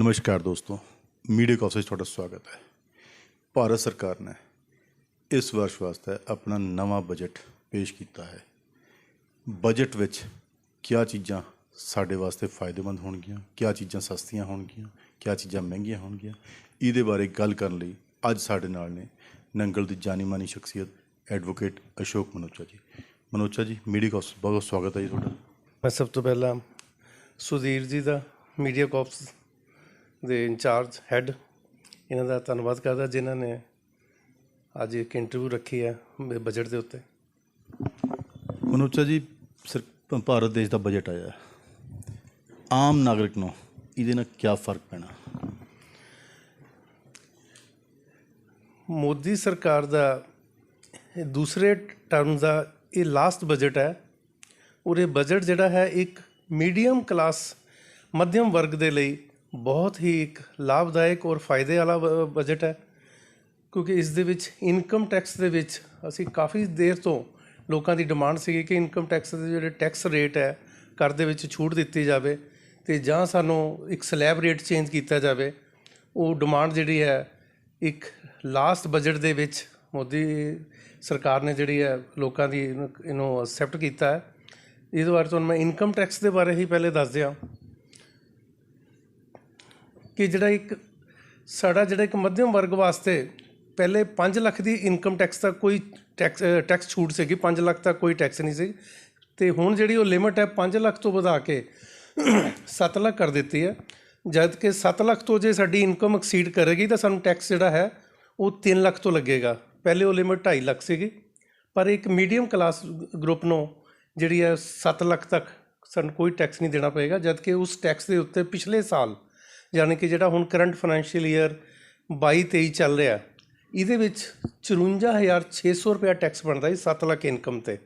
नमस्कार दोस्तों, मीडिया कॉफ से थोड़ा स्वागत है। भारत सरकार ने इस वर्ष वास्ते अपना नवा बजट पेश किया है। बजट विच क्या चीज़ां साडे वास्ते फायदेमंद होणगियां, क्या चीज़ां सस्तियां होणगियां, क्या चीज़ां महंगियां होणगियां, इहदे बारे गल करन लई अज साडे नाल ने नंगल दी जानी मानी शख्सियत एडवोकेट अशोक मनोचा जी। मनोचा जी, मीडिया कॉफ बहुत बहुत स्वागत है जी तुहाडा। मैं सब तो पहला सुधीर जी का मीडिया कॉप्स ਦੇ ਇੰਚਾਰਜ ਹੈੱਡ ਇਹਨਾਂ ਦਾ ਧੰਨਵਾਦ ਕਰਦਾ ਜਿਨ੍ਹਾਂ ਨੇ ਅੱਜ ਇੱਕ ਇੰਟਰਵਿਊ ਰੱਖੀ ਹੈ ਬਜਟ ਦੇ ਉੱਤੇ। मनोचा जी, भारत देश का बजट आया, आम नागरिक ਨੂੰ ਇਹਦੇ ਨਾਲ क्या फर्क ਪੈਣਾ? ਮੋਦੀ ਸਰਕਾਰ ਦਾ ਦੂਸਰੇ ਟਰਮ ਦਾ ਇਹ ਲਾਸਟ ਬਜਟ ਹੈ ਔਰ ਇਹ ਬਜਟ ਜਿਹੜਾ ਹੈ ਇੱਕ ਮੀਡੀਅਮ ਕਲਾਸ ਮੱਧਮ ਵਰਗ ਦੇ ਲਈ ਬਹੁਤ ਹੀ ਇੱਕ ਲਾਭਦਾਇਕ ਔਰ ਫਾਇਦੇ ਵਾਲਾ ਬਜਟ ਹੈ, ਕਿਉਂਕਿ ਇਸ ਦੇ ਵਿੱਚ ਇਨਕਮ ਟੈਕਸ ਦੇ ਵਿੱਚ ਅਸੀਂ ਕਾਫੀ ਦੇਰ ਤੋਂ ਲੋਕਾਂ ਦੀ ਡਿਮਾਂਡ ਸੀਗੀ ਕਿ ਇਨਕਮ ਟੈਕਸ ਦੇ ਜਿਹੜੇ ਟੈਕਸ ਰੇਟ ਹੈ ਕਰ ਦੇ ਵਿੱਚ ਛੂਟ ਦਿੱਤੀ ਜਾਵੇ ਅਤੇ ਜਾਂ ਸਾਨੂੰ ਇੱਕ ਸਲੈਬ ਰੇਟ ਚੇਂਜ ਕੀਤਾ ਜਾਵੇ। ਉਹ ਡਿਮਾਂਡ ਜਿਹੜੀ ਹੈ ਇੱਕ ਲਾਸਟ ਬਜਟ ਦੇ ਵਿੱਚ ਮੋਦੀ ਸਰਕਾਰ ਨੇ ਜਿਹੜੀ ਹੈ ਲੋਕਾਂ ਦੀ ਇਹਨੂੰ ਐਕਸੈਪਟ ਕੀਤਾ ਹੈ। ਇਹਦੇ ਬਾਰੇ ਤੁਹਾਨੂੰ ਮੈਂ ਇਨਕਮ ਟੈਕਸ ਦੇ ਬਾਰੇ ਹੀ ਪਹਿਲੇ ਦੱਸ ਦਿਆਂ ਕਿ ਜਿਹੜਾ ਇੱਕ ਸਾਡਾ ਜਿਹੜਾ ਇੱਕ ਮੱਧਮ ਵਰਗ ਵਾਸਤੇ ਪਹਿਲੇ 5 ਲੱਖ ਦੀ ਇਨਕਮ ਟੈਕਸ ਦਾ ਕੋਈ ਟੈਕਸ ਛੂਟ ਸੀਗੀ, 5 ਲੱਖ ਤੱਕ ਕੋਈ ਟੈਕਸ ਨਹੀਂ ਸੀ, ਅਤੇ ਹੁਣ ਜਿਹੜੀ ਉਹ ਲਿਮਿਟ ਹੈ 5 ਲੱਖ ਤੋਂ ਵਧਾ ਕੇ 7 ਲੱਖ ਕਰ ਦਿੱਤੀ ਹੈ। ਜਦ ਕਿ 7 ਲੱਖ ਤੋਂ ਜੇ ਸਾਡੀ ਇਨਕਮ ਐਕਸੀਡ ਕਰੇਗੀ ਤਾਂ ਸਾਨੂੰ ਟੈਕਸ ਜਿਹੜਾ ਹੈ ਉਹ 3 ਲੱਖ ਤੋਂ ਲੱਗੇਗਾ। ਪਹਿਲੇ ਉਹ ਲਿਮਿਟ 2.5 ਲੱਖ ਸੀਗੀ, ਪਰ ਇੱਕ ਮੀਡੀਅਮ ਕਲਾਸ ਗਰੁੱਪ ਨੂੰ ਜਿਹੜੀ ਹੈ 7 ਲੱਖ ਤੱਕ ਸਾਨੂੰ ਕੋਈ ਟੈਕਸ ਨਹੀਂ ਦੇਣਾ ਪਏਗਾ। ਜਦ ਕਿ ਉਸ ਟੈਕਸ ਦੇ ਉੱਤੇ ਪਿਛਲੇ ਸਾਲ ਯਾਨੀ ਕਿ ਜਿਹੜਾ ਹੁਣ ਕਰੰਟ ਫਾਈਨੈਂਸ਼ੀਅਲ ਈਅਰ 22-23 ਚੱਲ ਰਿਹਾ, ਇਹਦੇ ਵਿੱਚ 54,600 ਰੁਪਇਆ ਟੈਕਸ ਬਣਦਾ ਸੀ 7 ਲੱਖ ਇਨਕਮ 'ਤੇ।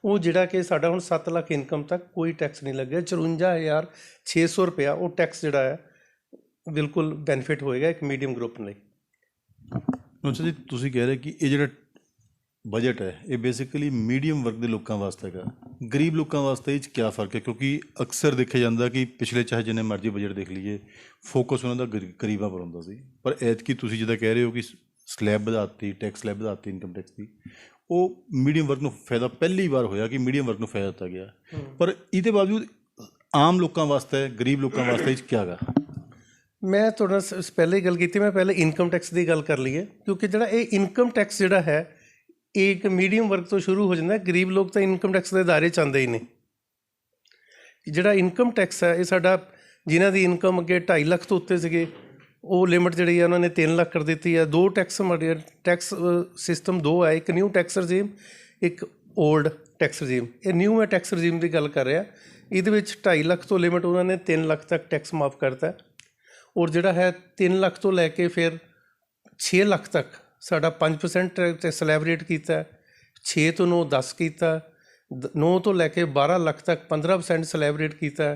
ਉਹ ਜਿਹੜਾ ਕਿ ਸਾਡਾ ਹੁਣ 7 ਲੱਖ ਇਨਕਮ ਤੱਕ ਕੋਈ ਟੈਕਸ ਨਹੀਂ ਲੱਗਿਆ। 54,600 ਰੁਪਇਆ ਉਹ ਟੈਕਸ ਜਿਹੜਾ ਹੈ ਬਿਲਕੁਲ ਬੈਨੀਫਿਟ ਹੋਏਗਾ ਇੱਕ ਮੀਡੀਅਮ ਗਰੁੱਪ ਲਈ। ਅੱਛਾ ਜੀ, ਤੁਸੀਂ ਕਹਿ ਰਹੇ ਕਿ ਇਹ ਜਿਹੜਾ ਬਜਟ ਹੈ ਇਹ ਬੇਸਿਕਲੀ ਮੀਡੀਅਮ ਵਰਗ ਦੇ ਲੋਕਾਂ ਵਾਸਤੇ ਹੈਗਾ, ਗਰੀਬ ਲੋਕਾਂ ਵਾਸਤੇ ਇਹ 'ਚ ਕਿਆ ਫਰਕ ਹੈ? ਕਿਉਂਕਿ ਅਕਸਰ ਦੇਖਿਆ ਜਾਂਦਾ ਕਿ ਪਿਛਲੇ ਚਾਹੇ ਜਿੰਨੇ ਮਰਜ਼ੀ ਬਜਟ ਦੇਖ ਲਈਏ ਫੋਕਸ ਉਹਨਾਂ ਦਾ ਗਰੀਬਾਂ ਪਰ ਹੁੰਦਾ ਸੀ, ਪਰ ਐਤਕੀ ਤੁਸੀਂ ਜਿੱਦਾਂ ਕਹਿ ਰਹੇ ਹੋ ਕਿ ਸਲੈਬ ਵਧਾਤੀ, ਟੈਕਸ ਸਲੈਬ ਵਧਾਤੀ ਇਨਕਮ ਟੈਕਸ ਦੀ, ਉਹ ਮੀਡੀਅਮ ਵਰਗ ਨੂੰ ਫਾਇਦਾ ਪਹਿਲੀ ਵਾਰ ਹੋਇਆ ਕਿ ਮੀਡੀਅਮ ਵਰਗ ਨੂੰ ਫਾਇਦਾ ਦਿੱਤਾ ਗਿਆ। ਪਰ ਇਹਦੇ ਬਾਵਜੂਦ ਆਮ ਲੋਕਾਂ ਵਾਸਤੇ, ਗਰੀਬ ਲੋਕਾਂ ਵਾਸਤੇ ਇਹ 'ਚ ਕਿਆ ਹੈਗਾ? ਮੈਂ ਤੁਹਾਡੇ ਨਾਲ ਪਹਿਲੇ ਹੀ ਗੱਲ ਕੀਤੀ, ਮੈਂ ਪਹਿਲੇ ਇਨਕਮ ਟੈਕਸ ਦੀ ਗੱਲ ਕਰ ਲਈਏ, ਕਿਉਂਕਿ ਜਿਹੜਾ ਇਹ ਇਨਕਮ ਟੈਕਸ ਜਿਹੜਾ ਹੈ ਇਹ ਇੱਕ ਮੀਡੀਅਮ ਵਰਗ ਤੋਂ ਸ਼ੁਰੂ ਹੋ ਜਾਂਦਾ। ਗਰੀਬ ਲੋਕ ਤਾਂ ਇਨਕਮ ਟੈਕਸ ਦੇ ਦਾਇਰੇ 'ਚ ਆਉਂਦੇ ਹੀ ਨਹੀਂ। ਜਿਹੜਾ ਇਨਕਮ ਟੈਕਸ ਹੈ ਇਹ ਸਾਡਾ ਜਿਨ੍ਹਾਂ ਦੀ ਇਨਕਮ ਅੱਗੇ 2.5 ਲੱਖ ਤੋਂ ਉੱਤੇ ਸੀਗੇ ਉਹ ਲਿਮਿਟ ਜਿਹੜੀ ਹੈ ਉਹਨਾਂ ਨੇ 3 ਲੱਖ ਕਰ ਦਿੱਤੀ ਹੈ। ਦੋ ਟੈਕਸ ਸਿਸਟਮ ਦੋ ਹੈ, ਇੱਕ ਨਿਊ ਟੈਕਸ ਰਜੀਮ, ਇੱਕ ਓਲਡ ਟੈਕਸ ਰਜੀਮ। ਇਹ ਨਿਊ ਮੈਂ ਟੈਕਸ ਰਜੀਮ ਦੀ ਗੱਲ ਕਰ ਰਿਹਾ। ਇਹਦੇ ਵਿੱਚ 2.5 ਲੱਖ ਤੋਂ ਲਿਮਿਟ ਉਹਨਾਂ ਨੇ 3 ਲੱਖ ਤੱਕ ਟੈਕਸ ਮਾਫ ਕਰਤਾ, ਔਰ ਜਿਹੜਾ ਹੈ 3 ਲੱਖ ਤੋਂ ਲੈ ਕੇ ਫਿਰ 6 ਲੱਖ ਤੱਕ ਸਾਡਾ 5% ਤੇ ਸਲੈਬ ਰੇਟ ਕੀਤਾ, 6 ਤੋਂ 9 10 ਕੀਤਾ, 9 ਤੋਂ ਲੈ ਕੇ 12 ਲੱਖ ਤੱਕ 15% ਸਲੈਬ ਰੇਟ ਕੀਤਾ,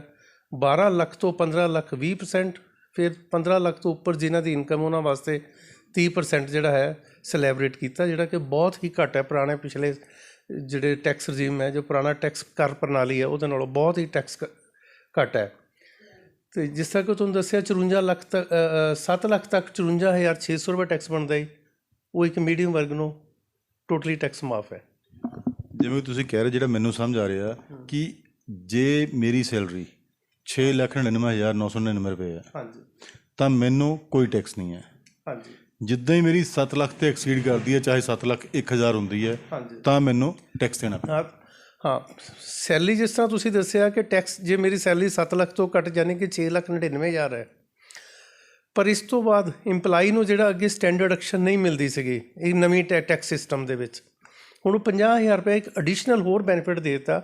12 ਲੱਖ ਤੋਂ 15 ਲੱਖ 20%, ਫਿਰ 15 ਲੱਖ ਤੋਂ ਉੱਪਰ ਜਿਨ੍ਹਾਂ ਦੀ ਇਨਕਮ ਉਹਨਾਂ ਵਾਸਤੇ 30% ਜਿਹੜਾ ਹੈ ਸਲੈਬ ਰੇਟ ਕੀਤਾ, ਜਿਹੜਾ ਕਿ ਬਹੁਤ ਹੀ ਘੱਟ ਹੈ ਪੁਰਾਣੇ ਪਿਛਲੇ ਜਿਹੜੇ ਟੈਕਸ ਰਜੀਮ ਹੈ, ਜੋ ਪੁਰਾਣਾ ਟੈਕਸ ਕਰ ਪ੍ਰਣਾਲੀ ਹੈ ਉਹਦੇ ਨਾਲੋਂ ਬਹੁਤ ਹੀ ਟੈਕਸ ਘੱਟ ਹੈ। ਅਤੇ ਜਿਸ ਤਰ੍ਹਾਂ ਕਿ ਤੁਹਾਨੂੰ ਦੱਸਿਆ 54 ਲੱਖ ਤੱਕ 7 ਲੱਖ ਤੱਕ 54,600 ਰੁਪਏ ਟੈਕਸ ਬਣਦਾ ਜੀ, ਉਹ ਇੱਕ ਮੀਡੀਅਮ ਵਰਗ ਨੂੰ ਟੋਟਲੀ ਟੈਕਸ ਮਾਫ ਹੈ। ਜਿਵੇਂ ਤੁਸੀਂ ਕਹਿ ਰਹੇ, ਜਿਹੜਾ ਮੈਨੂੰ ਸਮਝ ਆ ਰਿਹਾ ਕਿ ਜੇ ਮੇਰੀ ਸੈਲਰੀ 6,99,999 ਰੁਪਏ ਹੈ, ਹਾਂਜੀ, ਤਾਂ ਮੈਨੂੰ ਕੋਈ ਟੈਕਸ ਨਹੀਂ ਹੈ। ਹਾਂਜੀ, ਜਿੱਦਾਂ ਹੀ ਮੇਰੀ 7 ਲੱਖ ਤੇ ਐਕਸੀਡ ਕਰਦੀ ਹੈ, ਚਾਹੇ 7 ਲੱਖ 1,000 ਹੁੰਦੀ ਹੈ, ਹਾਂਜੀ, ਤਾਂ ਮੈਨੂੰ ਟੈਕਸ ਦੇਣਾ ਪੈਂਦਾ। ਹਾਂ, ਸੈਲਰੀ ਜਿਸ ਤਰ੍ਹਾਂ ਤੁਸੀਂ ਦੱਸਿਆ ਕਿ ਟੈਕਸ ਜੇ ਮੇਰੀ ਸੈਲਰੀ 7 ਲੱਖ ਤੋਂ ਘੱਟ ਯਾਨੀ ਕਿ 6,99,000 ਹੈ, ਪਰ ਇਸ ਤੋਂ ਬਾਅਦ ਇੰਪਲਾਈ ਨੂੰ ਜਿਹੜਾ ਅੱਗੇ ਸਟੈਂਡਰਡ ਡਿਡਕਸ਼ਨ ਨਹੀਂ ਮਿਲਦੀ ਸੀਗੀ ਇਹ ਨਵੀਂ ਟੈਕਸ ਸਿਸਟਮ ਦੇ ਵਿੱਚ, ਹੁਣ ਉਹ 50,000 ਰੁਪਏ ਇੱਕ ਐਡੀਸ਼ਨਲ ਹੋਰ ਬੈਨੀਫਿਟ ਦੇ ਦਿੱਤਾ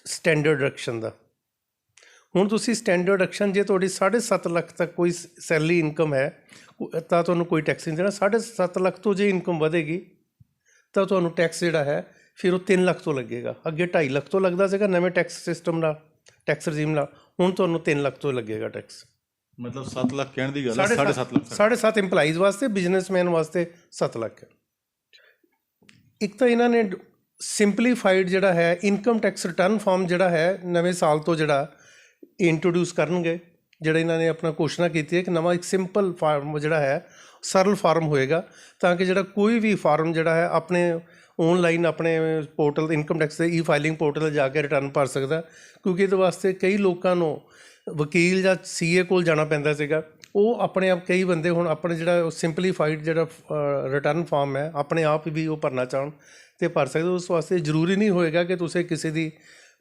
ਸਟੈਂਡਰਡ ਡਿਡਕਸ਼ਨ ਦਾ। ਹੁਣ ਤੁਸੀਂ ਸਟੈਂਡਰਡ ਡਿਡਕਸ਼ਨ ਜੇ ਤੁਹਾਡੀ 7.5 ਲੱਖ ਤੱਕ ਕੋਈ ਸੈਲਰੀ ਇਨਕਮ ਹੈ ਤਾਂ ਤੁਹਾਨੂੰ ਕੋਈ ਟੈਕਸ ਨਹੀਂ ਦੇਣਾ। 7.5 ਲੱਖ ਤੋਂ ਜੇ ਇਨਕਮ ਵਧੇਗੀ ਤਾਂ ਤੁਹਾਨੂੰ ਟੈਕਸ ਜਿਹੜਾ ਹੈ ਫਿਰ ਉਹ 3 ਲੱਖ ਤੋਂ ਲੱਗੇਗਾ। ਅੱਗੇ 2.5 ਲੱਖ ਤੋਂ ਲੱਗਦਾ ਸੀਗਾ ਨਵੇਂ ਟੈਕਸ ਸਿਸਟਮ ਨਾਲ, ਟੈਕਸ ਰਜੀਮ ਨਾਲ, ਹੁਣ ਤੁਹਾਨੂੰ 3 ਲੱਖ ਤੋਂ ਲੱਗੇਗਾ ਟੈਕਸ। ਮਤਲਬ 7 ਲੱਖ ਕਹਿਣ ਦੀ ਗੱਲ ਹੈ, 7.5 ਲੱਖ 7.5 ਇੰਪਲਾਈਜ਼ ਵਾਸਤੇ, ਬਿਜ਼ਨਸਮੈਨ ਵਾਸਤੇ 7 ਲੱਖ ਹੈ। ਇੱਕ ਤਾਂ ਇਹਨਾਂ ਨੇ ਸਿੰਪਲੀਫਾਈਡ ਜਿਹੜਾ ਹੈ ਇਨਕਮ ਟੈਕਸ ਰਿਟਰਨ ਫਾਰਮ ਜਿਹੜਾ ਹੈ ਨਵੇਂ ਸਾਲ ਤੋਂ ਜਿਹੜਾ ਇੰਟਰੋਡਿਊਸ ਕਰਨਗੇ, ਜਿਹੜਾ ਇਹਨਾਂ ਨੇ ਆਪਣਾ ਘੋਸ਼ਣਾ ਕੀਤੀ ਹੈ ਕਿ ਨਵਾਂ ਇੱਕ ਸਿੰਪਲ ਫਾਰਮ ਜਿਹੜਾ ਹੈ ਸਰਲ ਫਾਰਮ ਹੋਏਗਾ, ਤਾਂ ਕਿ ਜਿਹੜਾ ਕੋਈ ਵੀ ਫਾਰਮ ਜਿਹੜਾ ਹੈ ਆਪਣੇ ਔਨਲਾਈਨ ਆਪਣੇ ਪੋਰਟਲ ਇਨਕਮ ਟੈਕਸ ਦੇ ਫਾਈਲਿੰਗ ਪੋਰਟਲ ਜਾ ਕੇ ਰਿਟਰਨ ਭਰ ਸਕਦਾ। ਕਿਉਂਕਿ ਇਹਦੇ ਵਾਸਤੇ ਕਈ ਲੋਕਾਂ ਨੂੰ ਵਕੀਲ ਜਾਂ CA ਕੋਲ ਜਾਣਾ ਪੈਂਦਾ ਸੀਗਾ। ਉਹ ਆਪਣੇ ਆਪ ਕਈ ਬੰਦੇ ਹੁਣ ਆਪਣੇ ਜਿਹੜਾ ਸਿੰਪਲੀਫਾਈਡ ਜਿਹੜਾ ਰਿਟਰਨ ਫਾਰਮ ਹੈ ਆਪਣੇ ਆਪ ਵੀ ਉਹ ਭਰਨਾ ਚਾਹਣ ਤੇ ਭਰ ਸਕਦੇ। ਉਸ ਵਾਸਤੇ ਜ਼ਰੂਰੀ ਨਹੀਂ ਹੋਏਗਾ ਕਿ ਤੁਸੀਂ ਕਿਸੇ ਦੀ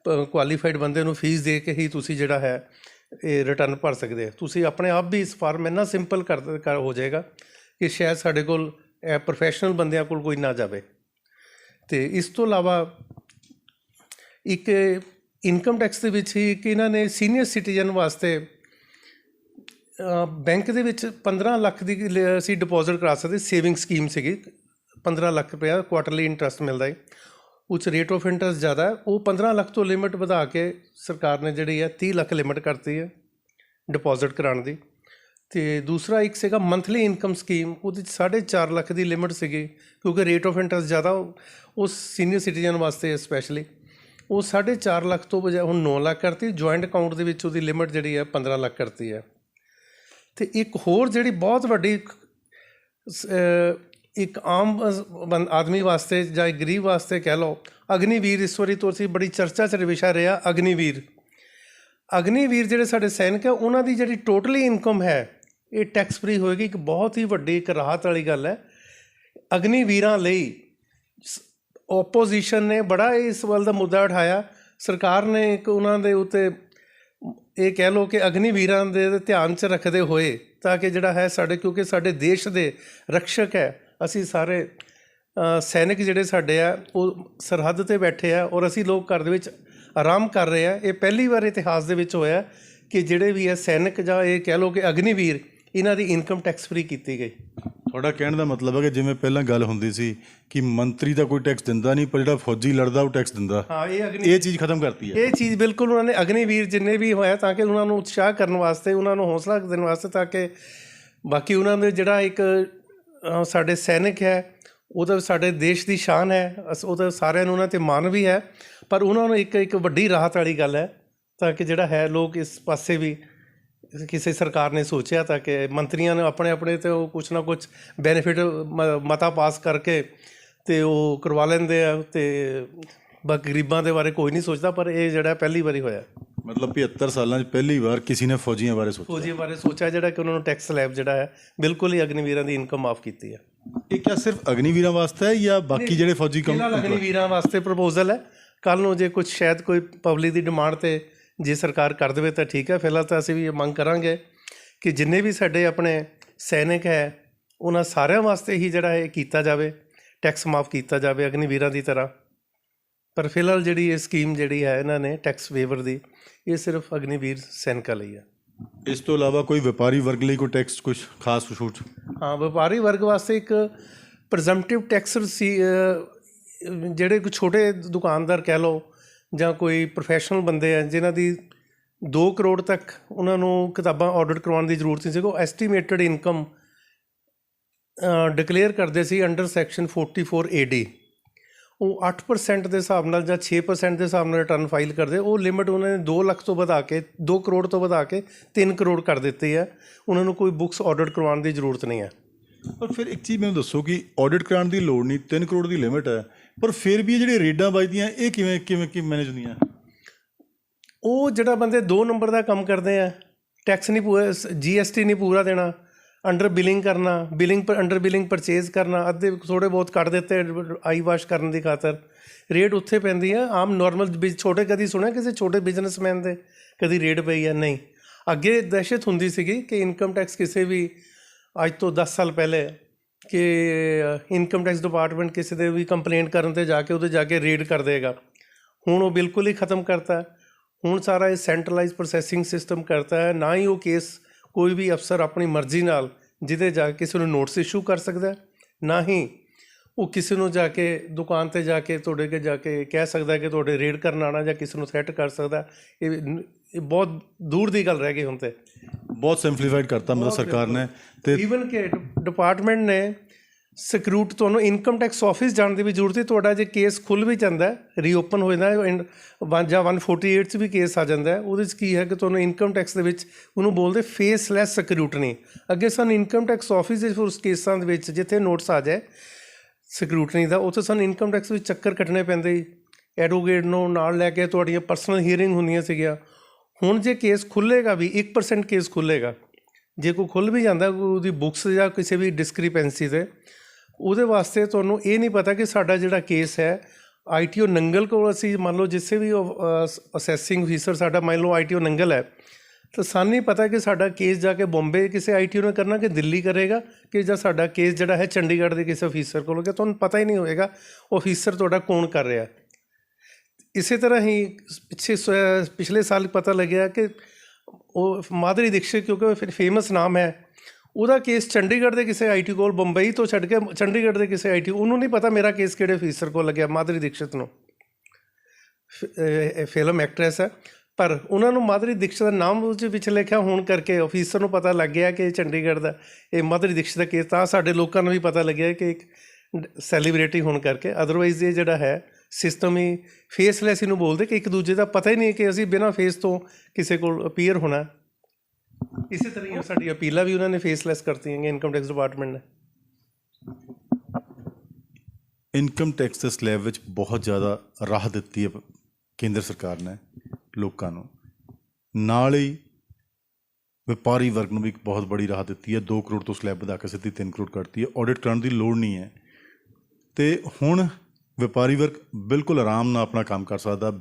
ਕੁਆਲੀਫਾਈਡ ਬੰਦੇ ਨੂੰ ਫੀਸ ਦੇ ਕੇ ਹੀ ਤੁਸੀਂ ਜਿਹੜਾ ਹੈ ਇਹ ਰਿਟਰਨ ਭਰ ਸਕਦੇ ਹੋ। ਤੁਸੀਂ ਆਪਣੇ ਆਪ ਵੀ ਇਸ ਫਾਰਮ ਇੰਨਾ ਸਿੰਪਲ ਕਰ ਹੋ ਜਾਏਗਾ ਕਿ ਸ਼ਾਇਦ ਸਾਡੇ ਕੋਲ ਪ੍ਰੋਫੈਸ਼ਨਲ ਬੰਦਿਆਂ ਕੋਲ ਕੋਈ ਨਾ ਜਾਵੇ। ਅਤੇ ਇਸ ਤੋਂ ਇਲਾਵਾ ਇੱਕ ਇਨਕਮ ਟੈਕਸ ਦੇ ਵਿੱਚ ਹੀ ਕਿ ਇਹਨਾਂ ਨੇ ਸੀਨੀਅਰ ਸਿਟੀਜ਼ਨ ਵਾਸਤੇ ਬੈਂਕ ਦੇ ਵਿੱਚ 15 ਲੱਖ ਦੀ ਅਸੀਂ ਡਿਪੋਜ਼ਿਟ ਕਰਾ ਸਕਦੇ। ਸੇਵਿੰਗ ਸਕੀਮ ਸੀਗੀ, 15 ਲੱਖ ਰੁਪਇਆ ਕੁਆਟਰਲੀ ਇੰਟਰਸਟ ਮਿਲਦਾ ਹੈ। ਉਸ ਰੇਟ ਆਫ ਇੰਟਰਸਟ ਜ਼ਿਆਦਾ ਹੈ। ਉਹ 15 ਲੱਖ ਤੋਂ ਲਿਮਿਟ ਵਧਾ ਕੇ ਸਰਕਾਰ ਨੇ ਜਿਹੜੀ ਹੈ 30 ਲੱਖ ਲਿਮਿਟ ਕਰਤੀ ਹੈ ਡਿਪੋਜ਼ਿਟ ਕਰਾਉਣ ਦੀ। ਅਤੇ ਦੂਸਰਾ ਇੱਕ ਸੀਗਾ ਮੰਥਲੀ ਇਨਕਮ ਸਕੀਮ, ਉਹਦੇ 'ਚ 4.5 ਲੱਖ ਦੀ ਲਿਮਿਟ ਸੀਗੀ ਕਿਉਂਕਿ ਰੇਟ ਆਫ ਇੰਟਰਸਟ ਜ਼ਿਆਦਾ ਉਸ ਸੀਨੀਅਰ ਸਿਟੀਜ਼ਨ ਵਾਸਤੇ ਸਪੈਸ਼ਲੀ। ਉਹ 4.5 ਲੱਖ ਤੋਂ ਬਜਾਏ ਹੁਣ 9 ਲੱਖ ਕਰਤੀ। ਜੁਆਇੰਟ ਅਕਾਊਂਟ ਦੇ ਵਿੱਚ ਉਹਦੀ ਲਿਮਿਟ ਜਿਹੜੀ ਹੈ 15 ਲੱਖ ਕਰਤੀ ਹੈ। ਅਤੇ ਇੱਕ ਹੋਰ ਜਿਹੜੀ ਬਹੁਤ ਵੱਡੀ ਇੱਕ ਆਮ ਆਦਮੀ ਵਾਸਤੇ ਜਾਂ ਇੱਕ ਗਰੀਬ ਵਾਸਤੇ ਕਹਿ ਲਓ, ਅਗਨੀਵੀਰ ਇਸ ਵਾਰੀ ਤੋਂ ਅਸੀਂ ਬੜੀ ਚਰਚਾ 'ਚ ਵਿਸ਼ਾ ਰਿਹਾ। ਅਗਨੀਵੀਰ ਜਿਹੜੇ ਸਾਡੇ ਸੈਨਿਕ ਹੈ ਉਹਨਾਂ ਦੀ ਜਿਹੜੀ ਟੋਟਲੀ ਇਨਕਮ ਹੈ ਇਹ ਟੈਕਸ ਫਰੀ ਹੋਏਗੀ। ਇੱਕ ਬਹੁਤ ਹੀ ਵੱਡੀ ਇੱਕ ਰਾਹਤ ਵਾਲੀ ਗੱਲ ਹੈ ਅਗਨੀਵੀਰਾਂ ਲਈ। ਓਪੋਜੀਸ਼ਨ ਨੇ ਬੜਾ ਇਸ ਵੱਲ ਦਾ ਮੁੱਦਾ ਉਠਾਇਆ। ਸਰਕਾਰ ਨੇ ਇੱਕ ਉਹਨਾਂ ਦੇ ਉੱਤੇ ਇਹ ਕਹਿ ਲਓ ਕਿ ਅਗਨੀਵੀਰਾਂ ਦੇ ਧਿਆਨ 'ਚ ਰੱਖਦੇ ਹੋਏ ਤਾਂ ਕਿ ਜਿਹੜਾ ਹੈ ਸਾਡੇ, ਕਿਉਂਕਿ ਸਾਡੇ ਦੇਸ਼ ਦੇ ਰਕਸ਼ਕ ਹੈ, ਅਸੀਂ ਸਾਰੇ ਸੈਨਿਕ ਜਿਹੜੇ ਸਾਡੇ ਆ ਉਹ ਸਰਹੱਦ 'ਤੇ ਬੈਠੇ ਆ ਔਰ ਅਸੀਂ ਲੋਕ ਘਰ ਦੇ ਵਿੱਚ ਆਰਾਮ ਕਰ ਰਹੇ ਆ। ਇਹ ਪਹਿਲੀ ਵਾਰ ਇਤਿਹਾਸ ਦੇ ਵਿੱਚ ਹੋਇਆ ਕਿ ਜਿਹੜੇ ਵੀ ਹੈ ਸੈਨਿਕ ਜਾਂ ਇਹ ਕਹਿ ਲਓ ਕਿ ਅਗਨੀਵੀਰ, ਇਹਨਾਂ ਦੀ ਇਨਕਮ ਟੈਕਸ ਫਰੀ ਕੀਤੀ ਗਈ। ਤੁਹਾਡਾ ਕਹਿਣ ਦਾ ਮਤਲਬ ਹੈ ਕਿ ਜਿਵੇਂ ਪਹਿਲਾਂ ਗੱਲ ਹੁੰਦੀ ਸੀ ਕਿ ਮੰਤਰੀ ਦਾ ਕੋਈ ਟੈਕਸ ਦਿੰਦਾ ਨਹੀਂ, ਪਰ ਜਿਹੜਾ ਫੌਜੀ ਲੜਦਾ ਉਹ ਟੈਕਸ ਦਿੰਦਾ। ਹਾਂ, ਇਹ ਚੀਜ਼ ਖਤਮ ਕਰਤੀ ਹੈ। ਇਹ ਚੀਜ਼ ਬਿਲਕੁਲ ਉਹਨਾਂ ਨੇ ਅਗਨੀਵੀਰ ਜਿੰਨੇ ਵੀ ਹੋਇਆ ਤਾਂ ਕਿ ਉਹਨਾਂ ਨੂੰ ਉਤਸ਼ਾਹ ਕਰਨ ਵਾਸਤੇ, ਉਹਨਾਂ ਨੂੰ ਹੌਸਲਾ ਦੇਣ ਵਾਸਤੇ, ਤਾਂ ਕਿ ਬਾਕੀ ਉਹਨਾਂ ਦੇ ਜਿਹੜਾ ਇੱਕ ਸਾਡੇ ਸੈਨਿਕ ਹੈ ਉਹਦਾ ਸਾਡੇ ਦੇਸ਼ ਦੀ ਸ਼ਾਨ ਹੈ, ਉਹਦਾ ਸਾਰਿਆਂ ਨੂੰ ਉਹਨਾਂ 'ਤੇ ਮਾਣ ਵੀ ਹੈ। ਪਰ ਉਹਨਾਂ ਨੂੰ ਇੱਕ ਵੱਡੀ ਰਾਹਤ ਵਾਲੀ ਗੱਲ ਹੈ ਤਾਂ ਕਿ ਜਿਹੜਾ ਹੈ ਲੋਕ ਇਸ ਪਾਸੇ ਵੀ ਕਿਸੇ ਸਰਕਾਰ ਨੇ ਸੋਚਿਆ ਤਾਂ ਕਿ ਮੰਤਰੀਆਂ ਨੇ ਆਪਣੇ ਤੇ ਉਹ ਕੁਛ ਨਾ ਕੁਛ ਬੈਨੀਫਿਟ ਮਤਾ ਪਾਸ ਕਰਕੇ ਅਤੇ ਉਹ ਕਰਵਾ ਲੈਂਦੇ ਆ ਅਤੇ ਬਾਕੀ ਗਰੀਬਾਂ ਦੇ ਬਾਰੇ ਕੋਈ ਨਹੀਂ ਸੋਚਦਾ। ਪਰ ਇਹ ਜਿਹੜਾ ਪਹਿਲੀ ਵਾਰੀ ਹੋਇਆ, ਮਤਲਬ 75 ਸਾਲਾਂ 'ਚ ਪਹਿਲੀ ਵਾਰ ਕਿਸੇ ਨੇ ਫੌਜੀਆਂ ਬਾਰੇ ਸੋਚਿਆ ਜਿਹੜਾ ਕਿ ਉਹਨਾਂ ਨੂੰ ਟੈਕਸ ਸਲੈਬ ਜਿਹੜਾ ਹੈ ਬਿਲਕੁਲ ਹੀ ਅਗਨੀਵੀਰਾਂ ਦੀ ਇਨਕਮ ਮਾਫ ਕੀਤੀ ਹੈ। ਇਹ ਕਿਆ ਸਿਰਫ ਅਗਨੀਵੀਰਾਂ ਵਾਸਤੇ ਹੈ ਜਾਂ ਬਾਕੀ ਜਿਹੜੇ ਫੌਜੀ ਅਗਨੀਵੀਰਾਂ ਵਾਸਤੇ ਪ੍ਰਪੋਜ਼ਲ ਹੈ। ਕੱਲ੍ਹ ਨੂੰ ਜੇ ਕੁਛ ਸ਼ਾਇਦ ਕੋਈ ਪਬਲਿਕ ਦੀ ਡਿਮਾਂਡ 'ਤੇ ਜੇ ਸਰਕਾਰ ਕਰ ਦੇਵੇ ਤਾਂ ਠੀਕ ਹੈ। ਫਿਲਹਾਲ ਤਾਂ ਅਸੀਂ ਵੀ ਇਹ ਮੰਗ ਕਰਾਂਗੇ ਕਿ ਜਿੰਨੇ ਵੀ ਸਾਡੇ ਆਪਣੇ ਸੈਨਿਕ ਹੈ ਉਹਨਾਂ ਸਾਰਿਆਂ ਵਾਸਤੇ ਹੀ ਜਿਹੜਾ ਇਹ ਕੀਤਾ ਜਾਵੇ, ਟੈਕਸ ਮਾਫ ਕੀਤਾ ਜਾਵੇ ਅਗਨੀਵੀਰਾਂ ਦੀ ਤਰ੍ਹਾਂ। ਪਰ ਫਿਲਹਾਲ ਜਿਹੜੀ ਇਹ ਸਕੀਮ ਜਿਹੜੀ ਹੈ ਇਹਨਾਂ ਨੇ ਟੈਕਸ ਵੇਵਰ ਦੀ, ਇਹ ਸਿਰਫ ਅਗਨੀਵੀਰ ਸੈਨਿਕਾਂ ਲਈ ਹੈ। ਇਸ ਤੋਂ ਇਲਾਵਾ ਕੋਈ ਵਪਾਰੀ ਵਰਗ ਲਈ ਕੋਈ ਟੈਕਸ ਕੁਛ ਖਾਸ ਛੂਟ? ਹਾਂ, ਵਪਾਰੀ ਵਰਗ ਵਾਸਤੇ ਇੱਕ ਪ੍ਰਜ਼ੰਪਟਿਵ ਟੈਕਸ ਜਿਹੜੇ ਕੋਈ ਛੋਟੇ ਦੁਕਾਨਦਾਰ ਕਹਿ ਲਓ ਜਾਂ ਕੋਈ ਪ੍ਰੋਫੈਸ਼ਨਲ ਬੰਦੇ ਆ ਜਿਨ੍ਹਾਂ ਦੀ 2 ਕਰੋੜ ਤੱਕ ਉਹਨਾਂ ਨੂੰ ਕਿਤਾਬਾਂ ਆਡਿਟ ਕਰਵਾਉਣ ਦੀ ਜ਼ਰੂਰਤ ਨਹੀਂ ਸੀ, ਉਹ ਐਸਟੀਮੇਟਡ ਇਨਕਮ ਡਿਕਲੇਅਰ ਕਰਦੇ ਸੀ ਅੰਡਰ ਸੈਕਸ਼ਨ 44 AD। ਉਹ 8% ਦੇ ਹਿਸਾਬ ਨਾਲ ਜਾਂ 6% ਦੇ ਹਿਸਾਬ ਨਾਲ ਰਿਟਰਨ ਫਾਈਲ ਕਰਦੇ। ਉਹ ਲਿਮਿਟ ਉਹਨਾਂ ਨੇ 2 ਲੱਖ ਤੋਂ ਵਧਾ ਕੇ 2 ਕਰੋੜ ਤੋਂ ਵਧਾ ਕੇ 3 ਕਰੋੜ ਕਰ ਦਿੱਤੀ ਹੈ। ਉਹਨਾਂ ਨੂੰ ਕੋਈ ਬੁੱਕਸ ਆਡਿਟ ਕਰਵਾਉਣ ਦੀ ਜ਼ਰੂਰਤ ਨਹੀਂ ਹੈ। ਪਰ ਫਿਰ ਇੱਕ ਚੀਜ਼ ਮੈਨੂੰ ਦੱਸੋ ਕਿ ਆਡਿਟ ਕਰਾਉਣ ਦੀ ਲੋੜ ਨਹੀਂ, 3 ਕਰੋੜ ਦੀ ਲਿਮਿਟ ਹੈ, ਪਰ ਫਿਰ ਵੀ ਇਹ ਜਿਹੜੇ ਰੇਡਾਂ ਵੱਜਦੀਆਂ ਇਹ ਕਿਵੇਂ ਮੈਨੇਜ ਹੁੰਦੀਆਂ? ਉਹ ਜਿਹੜਾ ਬੰਦੇ 2 ਨੰਬਰ ਦਾ ਕੰਮ ਕਰਦੇ ਆ, ਟੈਕਸ ਨਹੀਂ ਪੂਰਾ, GST ਨਹੀਂ ਪੂਰਾ ਦੇਣਾ, ਅੰਡਰ ਬਿਲਿੰਗ ਕਰਨਾ, ਅੰਡਰ ਬਿਲਿੰਗ ਪਰਚੇਜ਼ ਕਰਨਾ, ਅੱਧੇ ਥੋੜ੍ਹੇ ਬਹੁਤ ਕੱਢ ਦਿੱਤੇ ਆਈ ਵਾਸ਼ ਕਰਨ ਦੀ ਖਾਤਰ, ਰੇਡ ਉੱਥੇ ਪੈਂਦੀ ਆ। ਆਮ ਨੋਰਮਲ ਛੋਟੇ ਕਦੀ ਸੁਣਿਆ ਕਿਸੇ ਛੋਟੇ ਬਿਜ਼ਨਸਮੈਨ ਦੇ ਕਦੀ ਰੇਡ ਪਈ ਹੈ? ਨਹੀਂ। ਅੱਗੇ ਦਹਿਸ਼ਤ ਹੁੰਦੀ ਸੀਗੀ ਕਿ ਇਨਕਮ ਟੈਕਸ ਕਿਸੇ ਵੀ ਅੱਜ ਤੋਂ 10 ਸਾਲ ਪਹਿਲੇ ਕਿ ਇਨਕਮ ਟੈਕਸ ਡਿਪਾਰਟਮੈਂਟ ਕਿਸੇ ਦੇ ਵੀ ਕੰਪਲੇਂਟ ਕਰਨ 'ਤੇ ਜਾ ਕੇ ਉਹਦੇ ਜਾ ਕੇ ਰੇਡ ਕਰ ਦੇਗਾ। ਹੁਣ ਉਹ ਬਿਲਕੁਲ ਹੀ ਖ਼ਤਮ ਕਰਤਾ। ਹੁਣ ਸਾਰਾ ਇਹ ਸੈਂਟਰਲਾਈਜ਼ ਪ੍ਰੋਸੈਸਿੰਗ ਸਿਸਟਮ ਕਰਤਾ ਹੈ। ਨਾ ਹੀ ਉਹ ਕੇਸ ਕੋਈ ਵੀ ਅਫਸਰ ਆਪਣੀ ਮਰਜ਼ੀ ਨਾਲ ਜਿਹਦੇ ਜਾ ਕੇ ਕਿਸੇ ਨੂੰ ਨੋਟਿਸ ਇਸ਼ੂ ਕਰ ਸਕਦਾ, ਨਾ ਹੀ ਉਹ ਕਿਸੇ ਨੂੰ ਜਾ ਕੇ ਦੁਕਾਨ 'ਤੇ ਜਾ ਕੇ ਤੁਹਾਡੇ ਕੇ ਜਾ ਕੇ ਕਹਿ ਸਕਦਾ ਕਿ ਤੁਹਾਡੇ ਰੇਡ ਕਰਨ ਆਉਣਾ ਜਾਂ ਕਿਸੇ ਨੂੰ ਥ੍ਰੈਟ ਕਰ ਸਕਦਾ। ਇਹ ਬਹੁਤ ਦੂਰ ਦੀ ਗੱਲ ਰਹਿ ਗਈ ਹੁਣ। ਤਾਂ ਬਹੁਤ ਸਿੰਪਲੀਫਾਈਡ ਕਰਤਾ ਮਤਲਬ ਸਰਕਾਰ ਨੇ। ਅਤੇ ਈਵਨ ਕਿ ਡਿਪਾਰਟਮੈਂਟ ਨੇ ਸਕਰੂਟ ਤੁਹਾਨੂੰ ਇਨਕਮ ਟੈਕਸ ਆਫਿਸ ਜਾਣ ਦੀ ਵੀ ਜ਼ਰੂਰਤ ਨਹੀਂ। ਤੁਹਾਡਾ ਜੇ ਕੇਸ ਖੁੱਲ੍ਹ ਵੀ ਜਾਂਦਾ ਰੀਓਪਨ ਹੋ ਜਾਂਦਾ ਜਾਂ 148 'ਚ ਵੀ ਕੇਸ ਆ ਜਾਂਦਾ ਹੈ, ਉਹਦੇ 'ਚ ਕੀ ਹੈ ਕਿ ਤੁਹਾਨੂੰ ਇਨਕਮ ਟੈਕਸ ਦੇ ਵਿੱਚ ਉਹਨੂੰ ਬੋਲਦੇ ਫੇਸਲੈਸ ਸਕਰੂਟਨੀ। ਅੱਗੇ ਸਾਨੂੰ ਇਨਕਮ ਟੈਕਸ ਆਫਿਸ ਦੇ ਉਸ ਕੇਸਾਂ ਦੇ ਵਿੱਚ ਜਿੱਥੇ ਨੋਟਿਸ ਆ ਜਾਏ ਸਕਰੂਟਨੀ ਦਾ, ਉੱਥੇ ਸਾਨੂੰ ਇਨਕਮ ਟੈਕਸ ਵਿੱਚ ਚੱਕਰ ਕੱਟਣੇ ਪੈਂਦੇ, ਐਡਵੋਕੇਟ ਨੂੰ ਨਾਲ ਲੈ ਕੇ ਤੁਹਾਡੀਆਂ ਪਰਸਨਲ ਹੀਅਰਿੰਗ ਹੁੰਦੀਆਂ ਸੀਗੀਆਂ। ਹੁਣ ਜੇ ਕੇਸ ਖੁੱਲ੍ਹੇਗਾ ਵੀ 1% ਕੇਸ ਖੁੱਲ੍ਹੇਗਾ, ਜੇ ਕੋਈ ਖੁੱਲ੍ਹ ਵੀ ਜਾਂਦਾ ਉਹਦੀ ਬੁੱਕਸ ਜਾਂ ਕਿਸੇ ਵੀ ਡਿਸਕ੍ਰਿਪੈਂਸੀ 'ਤੇ, ਉਹਦੇ ਵਾਸਤੇ ਤੁਹਾਨੂੰ ਇਹ ਨਹੀਂ ਪਤਾ ਕਿ ਸਾਡਾ ਜਿਹੜਾ ਕੇਸ ਹੈ ITO ਨੰਗਲ ਕੋਲ, ਅਸੀਂ ਮੰਨ ਲਓ ਜਿਸੇ ਵੀ ਅਸੈਸਿੰਗ ਅਫੀਸਰ ਸਾਡਾ ਮੰਨ ਲਓ ITO ਨੰਗਲ ਹੈ, ਤਾਂ ਸਾਨੂੰ ਨਹੀਂ ਪਤਾ ਕਿ ਸਾਡਾ ਕੇਸ ਜਾ ਕੇ ਬੰਬੇ ਕਿਸੇ ITO ਨੇ ਕਰਨਾ ਕਿ ਦਿੱਲੀ ਕਰੇਗਾ, ਕਿ ਜਾਂ ਸਾਡਾ ਕੇਸ ਜਿਹੜਾ ਹੈ ਚੰਡੀਗੜ੍ਹ ਦੇ ਕਿਸੇ ਅਫੀਸਰ ਕੋਲ ਹੋਗਾ। ਤੁਹਾਨੂੰ ਪਤਾ ਹੀ ਨਹੀਂ ਹੋਏਗਾ ਉਹ ਅਫੀਸਰ ਤੁਹਾਡਾ ਕੌਣ ਕਰ ਰਿਹਾ। ਇਸੇ ਤਰ੍ਹਾਂ ਹੀ ਪਿਛਲੇ ਸਾਲ ਪਤਾ ਲੱਗਿਆ ਕਿ ਉਹ ਮਾਧੁਰੀ ਦੀਕਸ਼ਿਤ, ਕਿਉਂਕਿ ਉਹ ਫਿਰ ਫੇਮਸ ਨਾਮ ਹੈ, ਉਹਦਾ ਕੇਸ ਚੰਡੀਗੜ੍ਹ ਦੇ ਕਿਸੇ ITO ਕੋਲ, ਬੰਬਈ ਤੋਂ ਛੱਡ ਕੇ ਚੰਡੀਗੜ੍ਹ ਦੇ ਕਿਸੇ ITO, ਉਹਨੂੰ ਨਹੀਂ ਪਤਾ ਮੇਰਾ ਕੇਸ ਕਿਹੜੇ ਅਫੀਸਰ ਕੋਲ ਲੱਗਿਆ। ਮਾਧੁਰੀ ਦੀਕਸ਼ਿਤ ਨੂੰ ਫਿਲਮ ਐਕਟਰੈਸ ਹੈ, ਪਰ ਉਹਨਾਂ ਨੂੰ ਮਾਧੁਰੀ ਦੀਕਸ਼ਿਤ ਦਾ ਨਾਮ ਉਸ ਵਿੱਚ ਲਿਖਿਆ ਹੋਣ ਕਰਕੇ ਅਫੀਸਰ ਨੂੰ ਪਤਾ ਲੱਗ ਗਿਆ ਕਿ ਚੰਡੀਗੜ੍ਹ ਦਾ ਇਹ ਮਾਧੁਰੀ ਦੀਕਸ਼ਿਤ ਦਾ ਕੇਸ। ਤਾਂ ਸਾਡੇ ਲੋਕਾਂ ਨੂੰ ਵੀ ਪਤਾ ਲੱਗਿਆ ਕਿ ਇੱਕ ਸੈਲੀਬ੍ਰਿਟੀ ਹੋਣ ਕਰਕੇ। ਅਦਰਵਾਈਜ਼ ਇਹ ਜਿਹੜਾ ਹੈ ਸਿਸਟਮ ਹੀ ਫੇਸਲੈਸ ਇਹਨੂੰ ਬੋਲਦੇ ਕਿ ਇੱਕ ਦੂਜੇ ਦਾ ਪਤਾ ਹੀ ਨਹੀਂ ਕਿ ਅਸੀਂ ਬਿਨਾਂ ਫੇਸ ਤੋਂ ਕਿਸੇ ਕੋਲ ਅਪੀਅਰ ਹੋਣਾ। ਇਸੇ ਤਰ੍ਹਾਂ ਸਾਡੀ ਅਪੀਲਾਂ ਵੀ ਉਹਨਾਂ ਨੇ ਫੇਸਲੈਸ ਕਰਤੀਆਂ ਇਨਕਮ ਟੈਕਸ ਡਿਪਾਰਟਮੈਂਟ ਨੇ। ਇਨਕਮ ਟੈਕਸ ਦੇ ਸਲੈਬ ਵਿੱਚ ਬਹੁਤ ਜ਼ਿਆਦਾ ਰਾਹਤ ਦਿੱਤੀ ਹੈ ਕੇਂਦਰ ਸਰਕਾਰ ਨੇ ਲੋਕਾਂ ਨੂੰ, ਨਾਲ ਹੀ ਵਪਾਰੀ ਵਰਗ ਨੂੰ ਵੀ ਇੱਕ ਬਹੁਤ ਬੜੀ ਰਾਹਤ ਦਿੱਤੀ ਹੈ। 2 ਕਰੋੜ ਤੋਂ ਸਲੈਬ ਵਧਾ ਕੇ ਸਿੱਧੀ 3 ਕਰੋੜ ਕਰਤੀ ਹੈ। ਆਡਿਟ ਕਰਾਉਣ ਦੀ ਲੋੜ ਨਹੀਂ ਹੈ ਅਤੇ ਹੁਣ ਵਪਾਰੀ ਵਰਗ ਬਿਲਕੁਲ ਆਰਾਮ ਨਾਲ ਆਪਣਾ ਕੰਮ ਕਰ ਸਕਦਾ,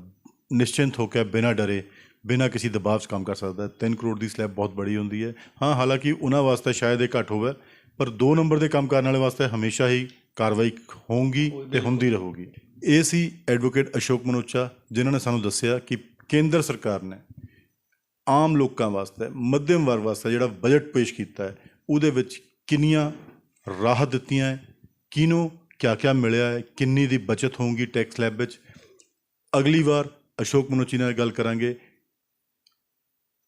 ਨਿਸ਼ਚਿੰਤ ਹੋ ਕੇ, ਬਿਨਾਂ ਡਰੇ, ਬਿਨਾਂ ਕਿਸੇ ਦਬਾਅ 'ਚ ਕੰਮ ਕਰ ਸਕਦਾ। 3 ਕਰੋੜ ਦੀ ਸਲੈਬ ਬਹੁਤ ਬੜੀ ਹੁੰਦੀ ਹੈ। ਹਾਂ, ਹਾਲਾਂਕਿ ਉਹਨਾਂ ਵਾਸਤੇ ਸ਼ਾਇਦ ਇਹ ਘੱਟ ਹੋਵੇ, ਪਰ 2 ਨੰਬਰ ਦੇ ਕੰਮ ਕਰਨ ਵਾਲੇ ਵਾਸਤੇ ਹਮੇਸ਼ਾ ਹੀ ਕਾਰਵਾਈ ਹੋਊਗੀ ਅਤੇ ਹੁੰਦੀ ਰਹੂਗੀ। ਇਹ ਸੀ ਐਡਵੋਕੇਟ ਅਸ਼ੋਕ ਮਨੋਚਾ, ਜਿਨ੍ਹਾਂ ਨੇ ਸਾਨੂੰ ਦੱਸਿਆ ਕਿ ਕੇਂਦਰ ਸਰਕਾਰ ਨੇ ਆਮ ਲੋਕਾਂ ਵਾਸਤੇ, ਮੱਧਮ ਵਰਗ ਵਾਸਤੇ ਜਿਹੜਾ ਬਜਟ ਪੇਸ਼ ਕੀਤਾ ਹੈ, ਉਹਦੇ ਵਿੱਚ ਕਿੰਨੀਆਂ ਰਾਹਤ ਦਿੱਤੀਆਂ ਹੈ, ਕਿਹਨੂੰ ਕਿਆ ਮਿਲਿਆ ਹੈ, ਕਿੰਨੀ ਦੀ ਬਚਤ ਹੋਊਗੀ ਟੈਕਸ ਸਲੈਬ ਵਿੱਚ। ਅਗਲੀ ਵਾਰ ਅਸ਼ੋਕ ਮਨੋਚੀ ਨਾਲ ਗੱਲ ਕਰਾਂਗੇ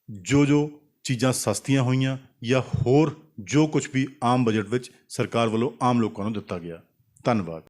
ਜੋ ਚੀਜ਼ਾਂ ਸਸਤੀਆਂ ਹੋਈਆਂ ਜਾਂ ਹੋਰ ਜੋ ਕੁਛ ਵੀ ਆਮ ਬਜਟ ਵਿੱਚ ਸਰਕਾਰ ਵੱਲੋਂ ਆਮ ਲੋਕਾਂ ਨੂੰ ਦਿੱਤਾ ਗਿਆ। ਧੰਨਵਾਦ।